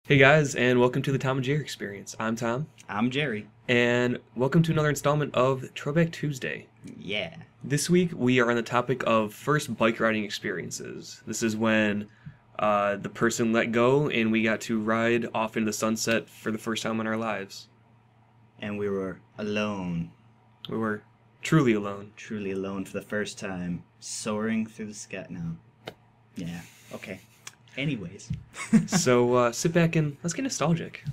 Hey guys, and welcome to the Tom and Jerry Experience. I'm Tom, I'm Jerry. and welcome to another installment of Throwback Tuesday. Yeah. This week we are on the topic of first bike riding experiences. This is when the person let go and we got to ride off into the sunset for the first time in our lives. And we were alone, We were truly alone. truly alone for the first time, soaring through the sky. No. Yeah. Okay. Anyways. So sit back and let's get nostalgic.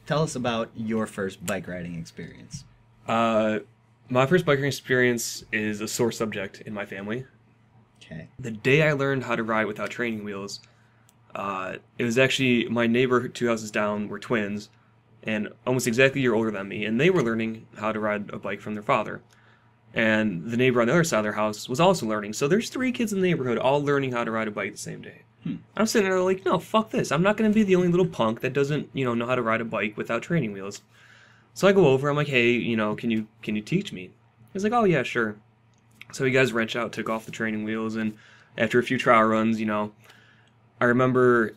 Tell us about your first bike riding experience. My first biking experience is a sore subject in my family. Okay. The day I learned how to ride without training wheels, it was actually my neighbor 2 houses down were twins, and almost exactly a year older than me, and they were learning how to ride a bike from their father. And the neighbor on the other side of their house was also learning. So there's 3 kids in the neighborhood all learning how to ride a bike the same day. I'm sitting there like, no, fuck this. I'm not going to be the only little punk that doesn't, know how to ride a bike without training wheels. So I go over, I'm like, hey, can you teach me? He's like, oh yeah, sure. So he got his wrench out, took off the training wheels, and after a few trial runs, I remember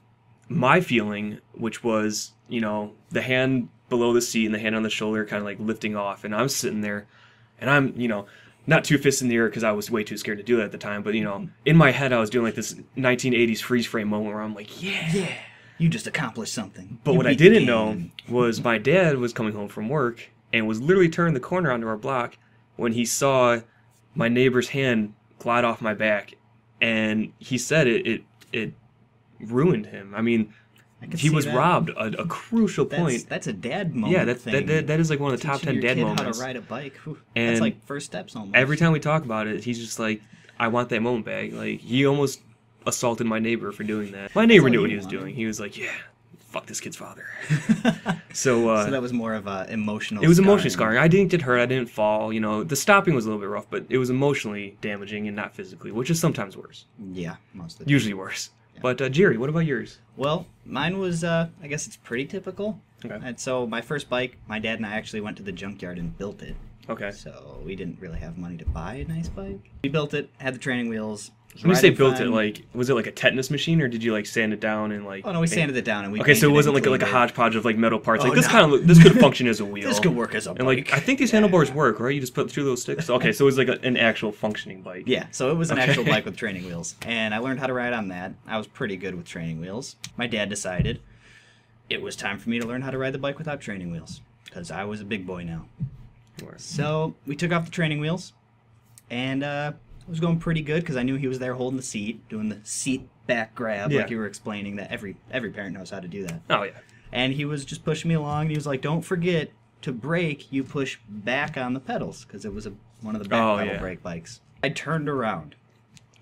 my feeling, which was, the hand below the seat and the hand on the shoulder kind of like lifting off, and I'm sitting there, and I'm, not 2 fists in the air because I was way too scared to do that at the time, but, in my head I was doing like this 1980s freeze frame moment where I'm like, yeah. You just accomplished something. But You what I beat the didn't know game. was my dad was coming home from work and was literally turning the corner onto our block when he saw my neighbor's hand glide off my back, and he said it ruined him. I mean, I can he see was that. robbed a crucial point. That's a dad moment. Yeah, thing. that is like one of the top Teaching 10 your dad kid moments. How to ride a bike. Whew. And That's like first steps almost. Every time we talk about it, he's just like, I want that moment back. Like, he almost assaulted my neighbor for doing that. My neighbor all knew you what he was wanted. doing. He was like, yeah, fuck this kid's father. So So that was more of a emotional. it was emotionally scarring. I didn't get hurt. I didn't fall. The stopping was a little bit rough, but it was emotionally damaging and not physically, which is sometimes worse. Yeah, most of the time. Usually worse. But Jerry, what about yours? Well, mine was, I guess it's pretty typical. Okay. And so my first bike, my dad and I actually went to the junkyard and built it. Okay. So we didn't really have money to buy a nice bike. We built it, had the training wheels. When you say riding built fine. it, like, was it like a tetanus machine, or did you like sand it down and like? Oh no, we sanded it down and we. Okay, so it painted wasn't like and a cleaned it. hodgepodge of like metal parts. Oh, Like this no. this could function as a wheel. This could work as a bike. And like I think these handlebars work, right? You just put 2 little sticks. Okay, so it was like an actual functioning bike. Yeah, so it was an Okay. actual bike with training wheels, and I learned how to ride on that. I was pretty good with training wheels. My dad decided it was time for me to learn how to ride the bike without training wheels, because I was a big boy now. So we took off the training wheels, and it was going pretty good because I knew he was there holding the seat, doing the seat back grab, Yeah. like you were explaining that every parent knows how to do that. Oh yeah. And he was just pushing me along, and he was like, "Don't forget to brake. You push back on the pedals because it was one of the back Oh, pedal yeah. brake bikes." I turned around.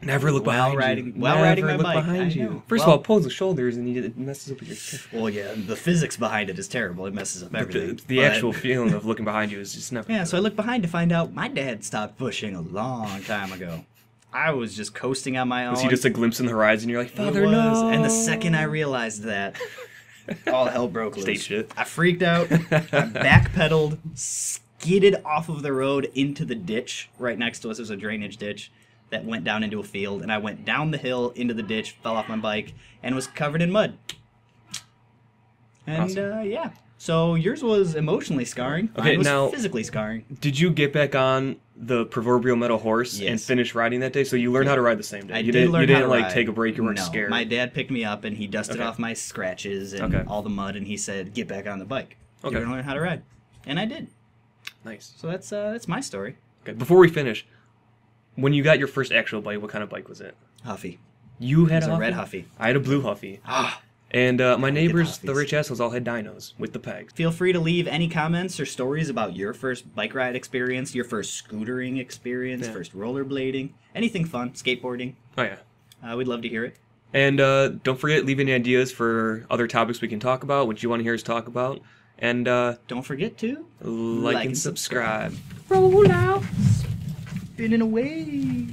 Never look While behind riding- you. while Never riding my look bike, behind I you. know. First Well- of all, pulls the shoulders and it messes up with your. Well, yeah, the physics behind it is terrible. It messes up everything. The But- actual feeling of looking behind you is just never. Yeah, so I looked behind to find out my dad stopped pushing a long time ago. I was just coasting on my own. Was he just a glimpse in the horizon? You're like, He Father, was, no. And the second I realized that, all hell broke loose. State shit. I freaked out. I backpedaled, skidded off of the road into the ditch right next to us. There's a drainage ditch that went down into a field, and I went down the hill into the ditch, fell off my bike, and was covered in mud. And Awesome. yeah, so yours was emotionally scarring. Okay, Mine was now- physically scarring. Did you get back on the proverbial metal horse and Yes. finish riding that day? So you learned how to ride the same day. I You did didn't. learn You didn't how to like ride. take a break. You weren't No, scared. my dad picked me up and he dusted Okay. off my scratches and Okay. all the mud, and he said, "Get back on the bike. Okay. You're gonna learn how to ride," and I did. Nice. So that's my story. Okay. Before we finish, when you got your first actual bike, what kind of bike was it? Huffy. You It had was a a red Huffy? Huffy. I had a blue Huffy. Ah. And my neighbors, the Huffies. rich assholes, all had dynos with the pegs. Feel free to leave any comments or stories about your first bike ride experience, your first scootering experience, Yeah. first rollerblading, anything fun, skateboarding. Oh yeah. We'd love to hear it. And don't forget, leave any ideas for other topics we can talk about, what you want to hear us talk about. And Don't forget to like and subscribe. roll out, spinning away.